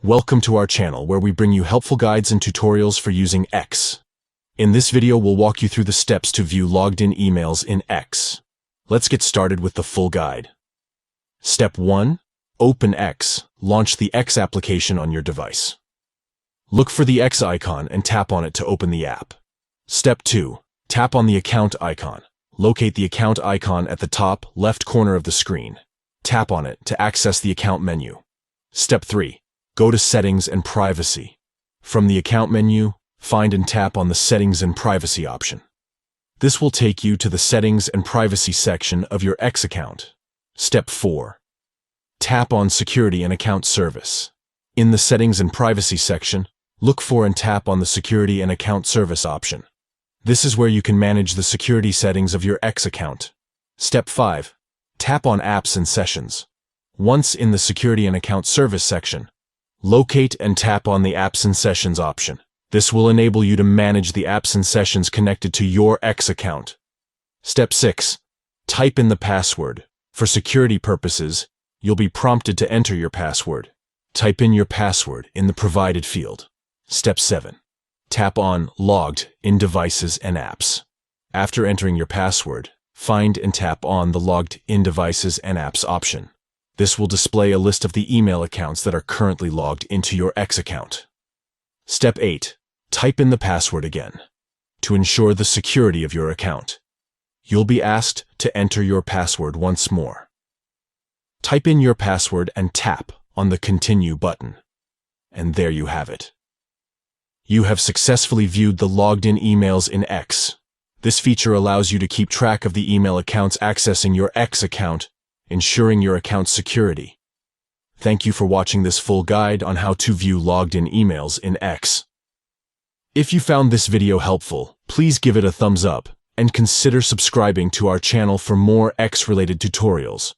Welcome to our channel where we bring you helpful guides and tutorials for using X. In this video, we'll walk you through the steps to view logged-in emails in X. Let's get started with the full guide. Step 1. Open X. Launch the X application on your device. Look for the X icon and tap on it to open the app. Step 2. Tap on the account icon. Locate the account icon at the top left corner of the screen. Tap on it to access the account menu. Step 3. Go to Settings and Privacy. From the account menu, find and tap on the Settings and Privacy option. This will take you to the Settings and Privacy section of your X account. Step 4. Tap on Security and Account Service. In the Settings and Privacy section, look for and tap on the Security and Account Service option. This is where you can manage the security settings of your X account. Step 5. Tap on Apps and Sessions. Once in the Security and Account Service section, locate and tap on the Apps and Sessions option. This will enable you to manage the apps and sessions connected to your X account. Step 6. Type in the password. For security purposes, you'll be prompted to enter your password. Type in your password in the provided field. Step 7. Tap on Logged in Devices and Apps. After entering your password, find and tap on the Logged in Devices and Apps option. This will display a list of the email accounts that are currently logged into your X account. Step 8. Type in the password again. To ensure the security of your account, you'll be asked to enter your password once more. Type in your password and tap on the Continue button. And there you have it. You have successfully viewed the logged-in emails in X. This feature allows you to keep track of the email accounts accessing your X account, ensuring your account's security. Thank you for watching this full guide on how to view logged-in emails in X. If you found this video helpful, please give it a thumbs up and consider subscribing to our channel for more X-related tutorials.